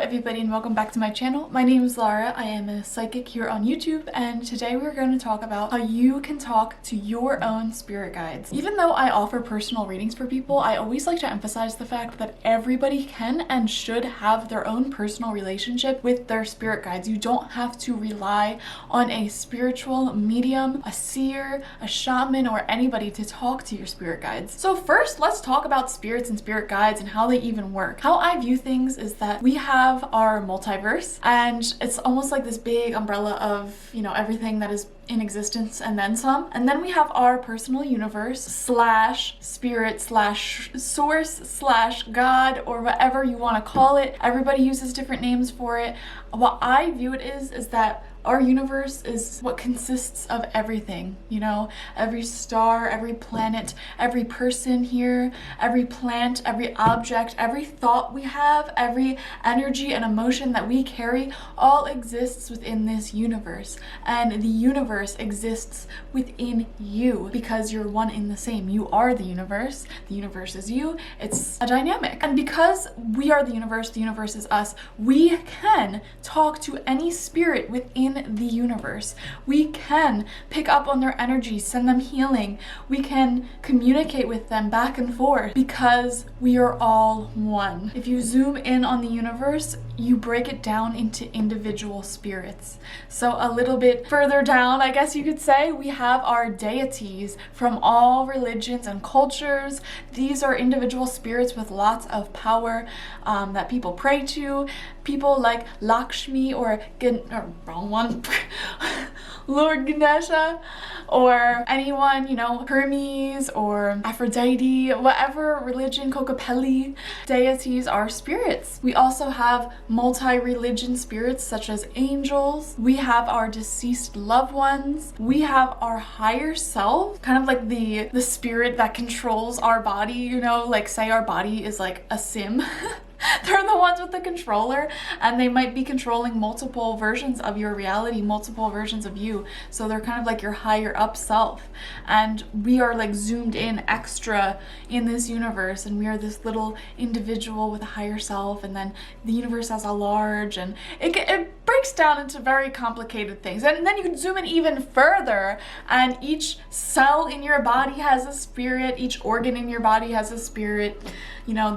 everybody and welcome back to my channel. My name is Lara. I am a psychic here on YouTube, and today we're going to talk about how you can talk to your own spirit guides. Even though I offer personal readings for people, I always like to emphasize the fact that everybody can and should have their own personal relationship with their spirit guides. You don't have to rely on a spiritual medium, a seer, a shaman, or anybody to talk to your spirit guides. So first, let's talk about spirits and spirit guides and how they even work. How I view things is that we have our multiverse, and it's almost like this big umbrella of, everything that is in existence and then some. And then we have our personal universe slash spirit slash source slash God, or whatever you want to call it. Everybody uses different names for it. What I view it is that our universe is what consists of everything, every star, every planet, every person here, every plant, every object, every thought we have, every energy and emotion that we carry, all exists within this universe. And the universe exists within you because you're one in the same. You are the universe is you. It's a dynamic. And because we are the universe is us, we can talk to any spirit within the universe. We can pick up on their energy, send them healing. We can communicate with them back and forth because we are all one. If you zoom in on the universe, you break it down into individual spirits. So a little bit further down, I guess you could say, we have our deities from all religions and cultures. These are individual spirits with lots of power that people pray to. People like Lakshmi or wrong one, Lord Ganesha, or anyone, Hermes or Aphrodite, whatever religion, Kokopelli, deities are spirits. We also have multi-religion spirits such as angels. We have our deceased loved ones. We have our higher self, kind of like the spirit that controls our body, like say our body is like a sim. They're the ones with the controller, and they might be controlling multiple versions of your reality, multiple versions of you. So they're kind of like your higher up self. And we are like zoomed in extra in this universe, and we are this little individual with a higher self, and then the universe has a large, and it breaks down into very complicated things. And then you can zoom in even further, and each cell in your body has a spirit, each organ in your body has a spirit.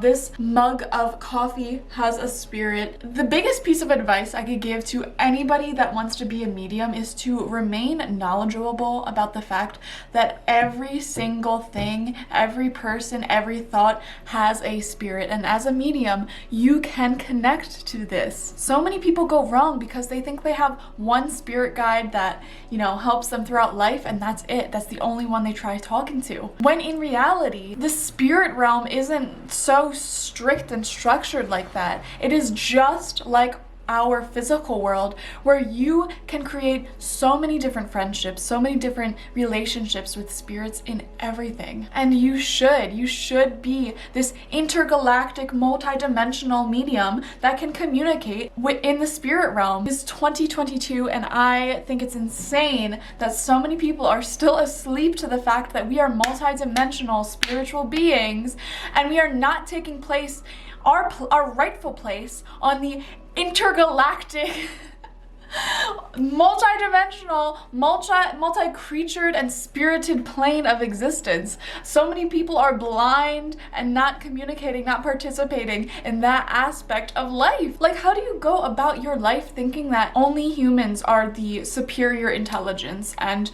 This mug of coffee has a spirit. The biggest piece of advice I could give to anybody that wants to be a medium is to remain knowledgeable about the fact that every single thing, every person, every thought has a spirit. And as a medium, you can connect to this. So many people go wrong because they think they have one spirit guide that, helps them throughout life, and that's it. That's the only one they try talking to. When in reality, the spirit realm isn't so strict and structured like that. It is just like our physical world, where you can create so many different friendships, so many different relationships with spirits in everything. And you should be this intergalactic, multi-dimensional medium that can communicate within the spirit realm. It's 2022, and I think it's insane that so many people are still asleep to the fact that we are multi-dimensional spiritual beings, and we are not taking place, our rightful place on the intergalactic multi-dimensional, multi-creatured and spirited plane of existence. So many people are blind and not communicating, not participating in that aspect of life. Like, how do you go about your life thinking that only humans are the superior intelligence, and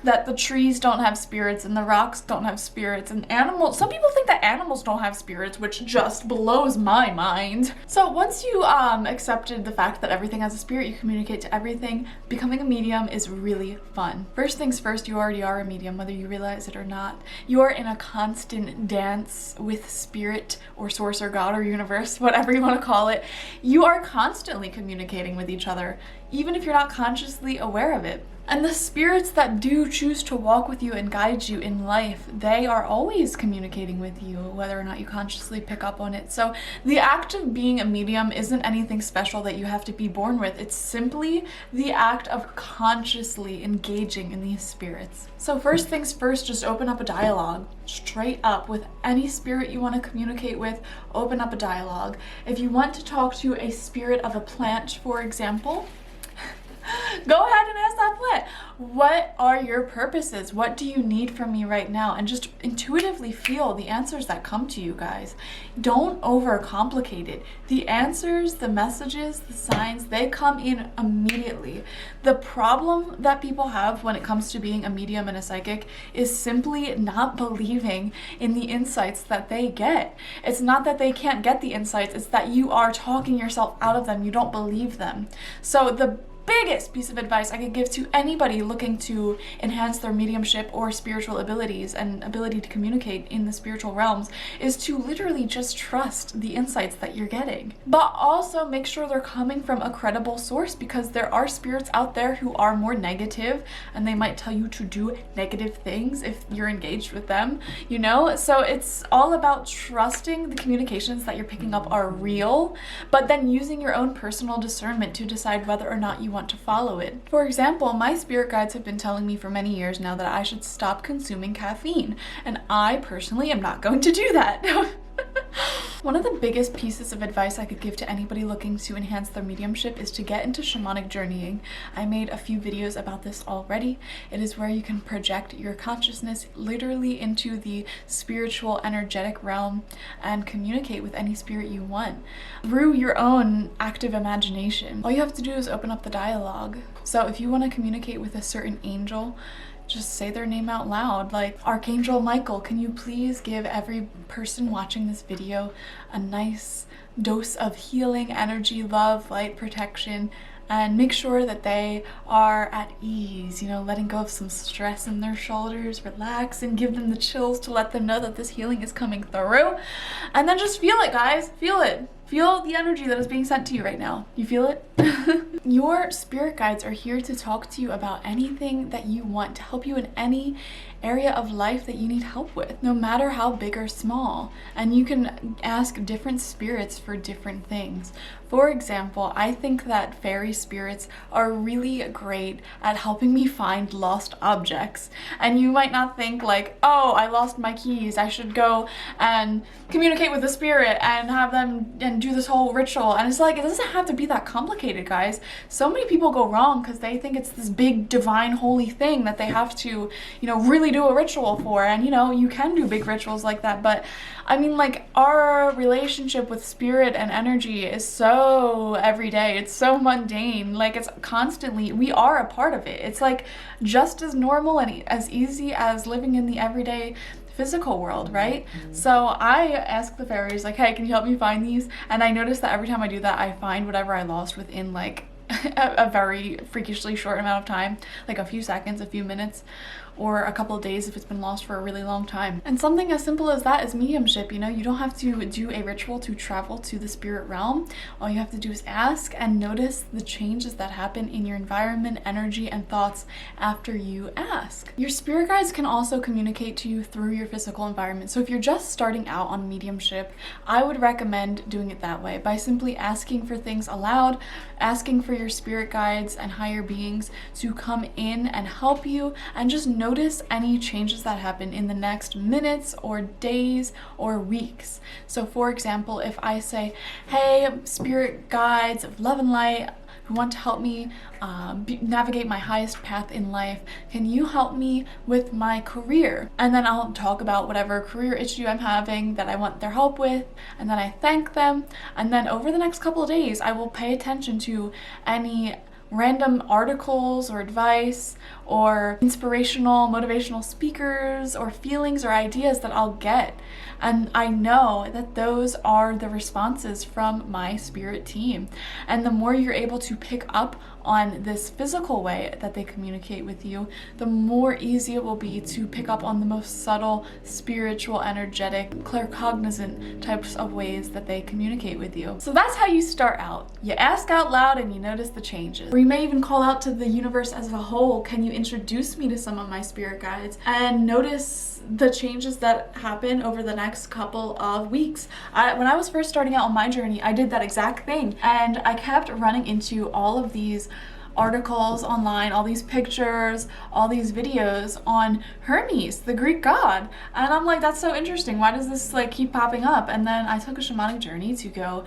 that the trees don't have spirits and the rocks don't have spirits, and animals, some people think that animals don't have spirits, which just blows my mind. So once you accepted the fact that everything has a spirit, you communicate to everything, becoming a medium is really fun. First things first, you already are a medium, whether you realize it or not. You are in a constant dance with spirit or source or God or universe, whatever you want to call it. You are constantly communicating with each other, even if you're not consciously aware of it. And the spirits that do choose to walk with you and guide you in life, they are always communicating with you, whether or not you consciously pick up on it. So the act of being a medium isn't anything special that you have to be born with. It's simply the act of consciously engaging in these spirits. So first things first, just open up a dialogue straight up with any spirit you want to communicate with. Open up a dialogue. If you want to talk to a spirit of a plant, for example, go ahead and ask that plant, what are your purposes? What do you need from me right now? And just intuitively feel the answers that come to you, guys. Don't overcomplicate it. The answers, the messages, the signs, they come in immediately. The problem that people have when it comes to being a medium and a psychic is simply not believing in the insights that they get. It's not that they can't get the insights, it's that you are talking yourself out of them. You don't believe them. So the biggest piece of advice I could give to anybody looking to enhance their mediumship or spiritual abilities and ability to communicate in the spiritual realms is to literally just trust the insights that you're getting. But also make sure they're coming from a credible source, because there are spirits out there who are more negative and they might tell you to do negative things if you're engaged with them, you know? So it's all about trusting the communications that you're picking up are real, but then using your own personal discernment to decide whether or not you want to follow it. For example, my spirit guides have been telling me for many years now that I should stop consuming caffeine, and I personally am not going to do that. One of the biggest pieces of advice I could give to anybody looking to enhance their mediumship is to get into shamanic journeying. I made a few videos about this already. It is where you can project your consciousness literally into the spiritual, energetic realm and communicate with any spirit you want through your own active imagination. All you have to do is open up the dialogue. So if you want to communicate with a certain angel, just say their name out loud, like, Archangel Michael, can you please give every person watching this video a nice dose of healing energy, love, light, protection, and make sure that they are at ease, you know, letting go of some stress in their shoulders, relax, and give them the chills to let them know that this healing is coming through. And then just feel it, guys. Feel it. Feel the energy that is being sent to you right now. You feel it? Your spirit guides are here to talk to you about anything that you want, to help you in any area of life that you need help with, no matter how big or small. And you can ask different spirits for different things. For example, I think that fairy spirits are really great at helping me find lost objects. And you might not think like, oh, I lost my keys, I should go and communicate with the spirit and have them and do this whole ritual. And it's like, it doesn't have to be that complicated, guys. So many people go wrong because they think it's this big divine holy thing that they have to, you know, really do a ritual for. And you know, you can do big rituals like that, but I mean, like, our relationship with spirit and energy is so everyday. It's so mundane. Like, it's constantly, we are a part of it. It's like just as normal and as easy as living in the everyday physical world, right? So I ask the fairies, like, hey, can you help me find these? And I notice that every time I do that, I find whatever I lost within like a very freakishly short amount of time, like a few seconds, a few minutes, or a couple of days if it's been lost for a really long time. And something as simple as that is mediumship. You know, you don't have to do a ritual to travel to the spirit realm. All you have to do is ask and notice the changes that happen in your environment, energy, and thoughts after you ask. Your spirit guides can also communicate to you through your physical environment. So if you're just starting out on mediumship, I would recommend doing it that way, by simply asking for things aloud, asking for your spirit guides and higher beings to come in and help you, and just notice any changes that happen in the next minutes or days or weeks. So for example, if I say, hey, spirit guides of love and light who want to help me navigate my highest path in life, can you help me with my career? And then I'll talk about whatever career issue I'm having that I want their help with, and then I thank them. And then over the next couple of days, I will pay attention to any random articles or advice or inspirational, motivational speakers or feelings or ideas that I'll get. And I know that those are the responses from my spirit team. And the more you're able to pick up on this physical way that they communicate with you, the more easy it will be to pick up on the most subtle, spiritual, energetic, claircognizant types of ways that they communicate with you. So that's how you start out. You ask out loud and you notice the changes. Or you may even call out to the universe as a whole, can you introduce me to some of my spirit guides? And notice the changes that happen over the next couple of weeks. When I was first starting out on my journey, I did that exact thing, and I kept running into all of these articles online, all these pictures, all these videos on Hermes, the Greek god, and I'm like, that's so interesting. Why does this like keep popping up? And then I took a shamanic journey to go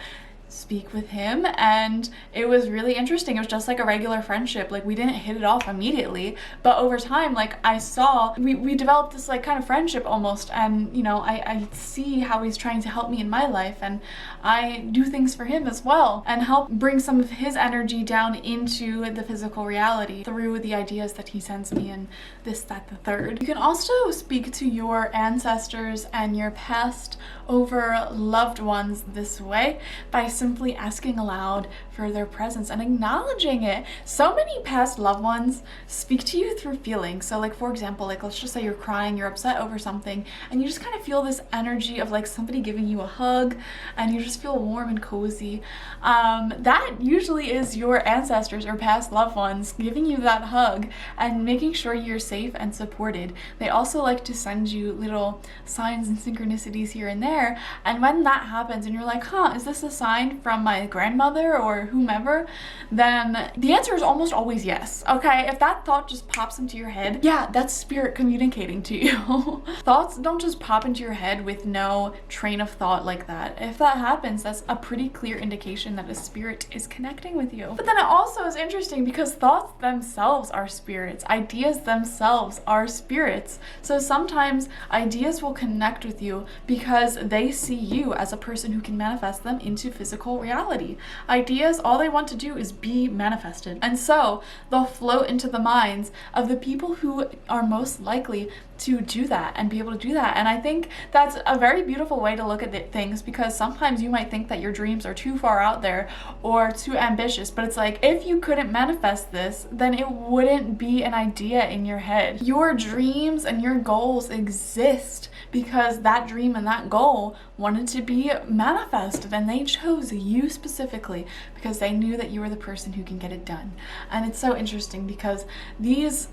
speak with him, and it was really interesting. It was just like a regular friendship. Like, we didn't hit it off immediately, but over time, like, I saw we developed this like kind of friendship almost, and you know, I see how he's trying to help me in my life, and I do things for him as well and help bring some of his energy down into the physical reality through the ideas that he sends me and this, that, the third. You can also speak to your ancestors and your past over loved ones this way by simply asking aloud for their presence and acknowledging it. So many past loved ones speak to you through feelings. So like, for example, like, let's just say you're crying, you're upset over something, and you just kind of feel this energy of like somebody giving you a hug, and you just feel warm and cozy. That usually is your ancestors or past loved ones giving you that hug and making sure you're safe and supported. They also like to send you little signs and synchronicities here and there, and when that happens and you're like, huh, is this a sign from my grandmother or whomever, then the answer is almost always yes. Okay, if that thought just pops into your head, yeah, that's spirit communicating to you. Thoughts don't just pop into your head with no train of thought like that. If that happens, that's a pretty clear indication that a spirit is connecting with you. But then it also is interesting because thoughts themselves are spirits. Ideas themselves are spirits. So sometimes ideas will connect with you because they see you as a person who can manifest them into physical reality. Ideas, all they want to do is be manifested. And so they'll float into the minds of the people who are most likely to do that and be able to do that. And I think that's a very beautiful way to look at things, because sometimes you might think that your dreams are too far out there or too ambitious, but it's like, if you couldn't manifest this, then it wouldn't be an idea in your head. Your dreams and your goals exist because that dream and that goal wanted to be manifested, and they chose you specifically because they knew that you were the person who can get it done. And it's so interesting because these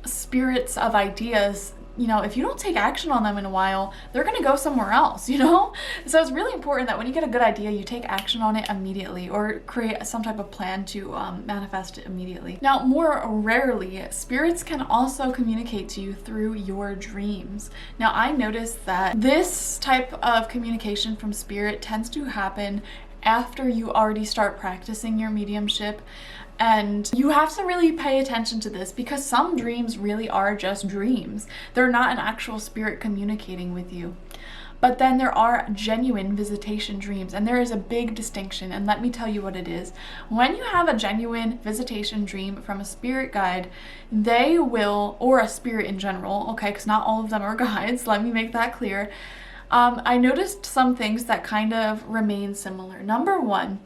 spirits of ideas, you know, if you don't take action on them in a while, they're going to go somewhere else, you know? So it's really important that when you get a good idea, you take action on it immediately or create some type of plan to manifest it immediately. Now, more rarely, spirits can also communicate to you through your dreams. Now, I noticed that this type of communication from spirit tends to happen after you already start practicing your mediumship. And you have to really pay attention to this because some dreams really are just dreams. They're not an actual spirit communicating with you. But then there are genuine visitation dreams, and there is a big distinction, and let me tell you what it is. When you have a genuine visitation dream from a spirit guide, they will, or a spirit in general, okay, because not all of them are guides, let me make that clear. I noticed some things that kind of remain similar. Number one,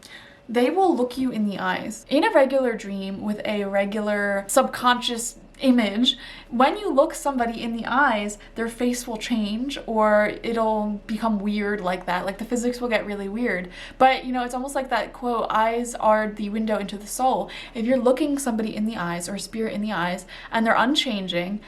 they will look you in the eyes. In a regular dream with a regular subconscious image, when you look somebody in the eyes, their face will change or it'll become weird like that. Like the physics will get really weird. But you know, it's almost like that quote, eyes are the window into the soul. If you're looking somebody in the eyes or a spirit in the eyes and they're unchanging,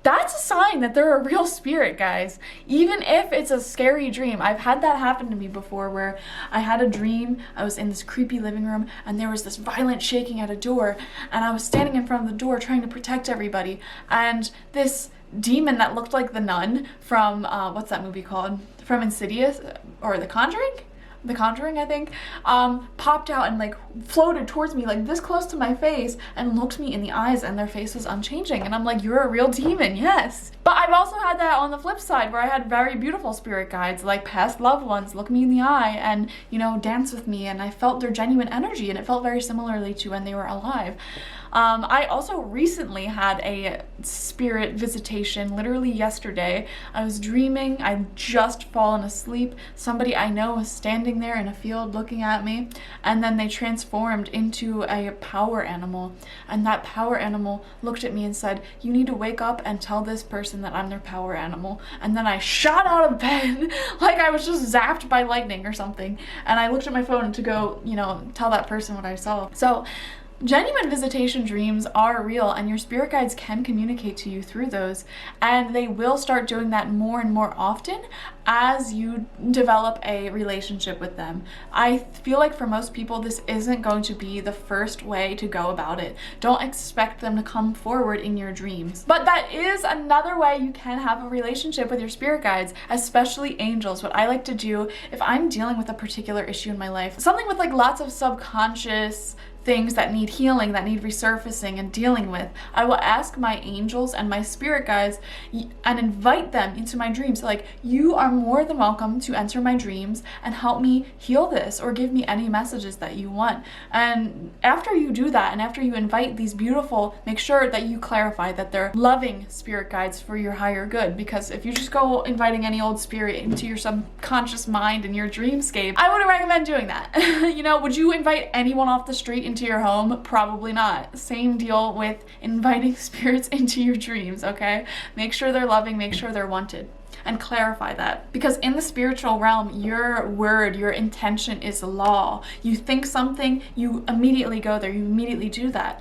that's a sign that they're a real spirit, guys. Even if it's a scary dream. I've had that happen to me before where I had a dream. I was in this creepy living room and there was this violent shaking at a door, and I was standing in front of the door trying to protect everybody, and this demon that looked like the nun from, what's that movie called? From Insidious or The Conjuring? The Conjuring, I think, popped out and like floated towards me like this close to my face and looked me in the eyes, and their face was unchanging, and I'm like, you're a real demon, yes. But I've also had that on the flip side where I had very beautiful spirit guides, like past loved ones, look me in the eye and, you know, dance with me, and I felt their genuine energy, and it felt very similarly to when they were alive. I also recently had a spirit visitation literally yesterday. I was dreaming, I'd just fallen asleep. Somebody I know was standing there in a field looking at me, and then they transformed into a power animal. And that power animal looked at me and said, "You need to wake up and tell this person that I'm their power animal." And then I shot out of bed like I was just zapped by lightning or something. And I looked at my phone to go, tell that person what I saw. So genuine visitation dreams are real, and your spirit guides can communicate to you through those, and they will start doing that more and more often as you develop a relationship with them. I feel like for most people this isn't going to be the first way to go about it. Don't expect them to come forward in your dreams. But that is another way you can have a relationship with your spirit guides, especially angels. What I like to do if I'm dealing with a particular issue in my life, something with like lots of subconscious things that need healing, that need resurfacing and dealing with, I will ask my angels and my spirit guides and invite them into my dreams. Like, you are more than welcome to enter my dreams and help me heal this, or give me any messages that you want. And after you do that, and after you invite these beautiful, make sure that you clarify that they're loving spirit guides for your higher good, because if you just go inviting any old spirit into your subconscious mind and your dreamscape, I wouldn't recommend doing that. Would you invite anyone off the street into your home? Probably not. Same deal with inviting spirits into your dreams, okay? Make sure they're loving, make sure they're wanted, and clarify that. Because in the spiritual realm, your word, your intention is law. You think something, you immediately go there, you immediately do that.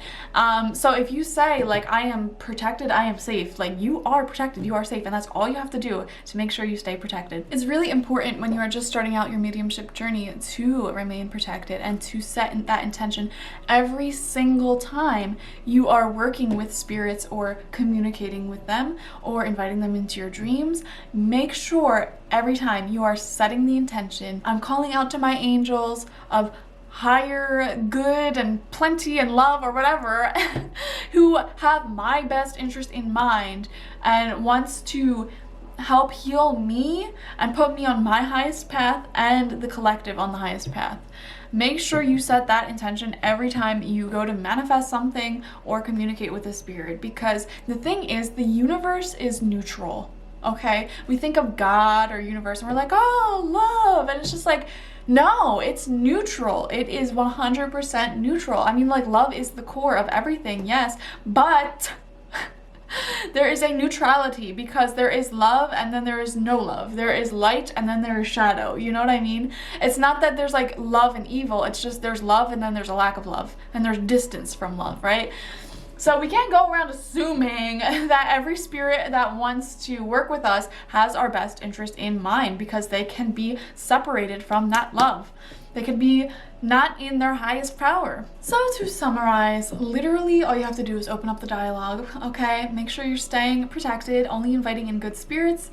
So if you say, like, I am protected, I am safe, like, you are protected, you are safe, and that's all you have to do to make sure you stay protected. It's really important when you are just starting out your mediumship journey to remain protected and to set that intention every single time you are working with spirits or communicating with them or inviting them into your dreams. Make sure every time you are setting the intention, I'm calling out to my angels of higher good and plenty and love or whatever who have my best interest in mind and wants to help heal me and put me on my highest path and the collective on the highest path. Make sure you set that intention every time you go to manifest something or communicate with a spirit, because the thing is, the universe is neutral. Okay, we think of God or universe and we're like, oh, love, and it's just like, no, it's neutral. It is 100% neutral. I mean, like, love is the core of everything, yes, but there is a neutrality, because there is love and then there is no love. There is light and then there is shadow. You know what I mean? It's not that there's like love and evil. It's just there's love and then there's a lack of love, and there's distance from love, right? So we can't go around assuming that every spirit that wants to work with us has our best interest in mind, because they can be separated from that love. They could be not in their highest power. So to summarize, literally all you have to do is open up the dialogue, okay? Make sure you're staying protected, only inviting in good spirits.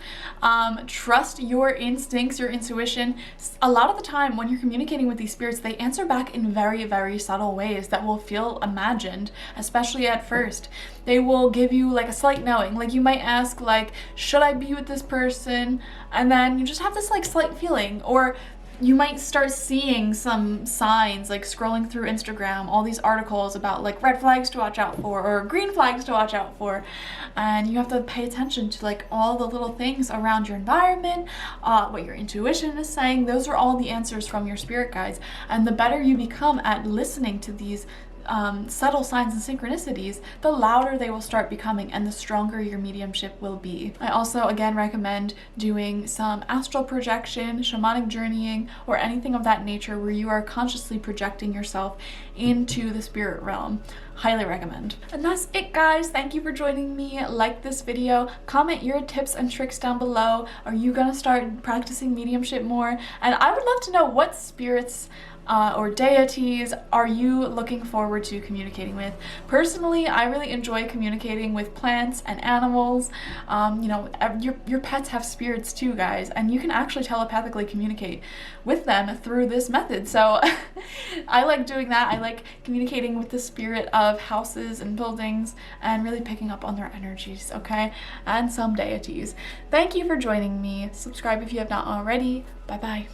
Trust your instincts, your intuition. A lot of the time when you're communicating with these spirits, they answer back in very, very subtle ways that will feel imagined, especially at first. They will give you like a slight knowing. Like, you might ask, like, should I be with this person? And then you just have this like slight feeling. Or you might start seeing some signs, like scrolling through Instagram, all these articles about like red flags to watch out for or green flags to watch out for. And you have to pay attention to like all the little things around your environment, what your intuition is saying. Those are all the answers from your spirit guides. And the better you become at listening to these subtle signs and synchronicities, the louder they will start becoming and the stronger your mediumship will be. I also again recommend doing some astral projection, shamanic journeying, or anything of that nature where you are consciously projecting yourself into the spirit realm. Highly recommend. And that's it, guys. Thank you for joining me. Like this video, comment your tips and tricks down below. Are you gonna start practicing mediumship more? And I would love to know what spirits or deities are you looking forward to communicating with. Personally, I really enjoy communicating with plants and animals. Your pets have spirits too, guys, and you can actually telepathically communicate with them through this method. So I like doing that. I like communicating with the spirit of houses and buildings and really picking up on their energies, okay? And some deities. Thank you for joining me. Subscribe if you have not already. Bye-bye.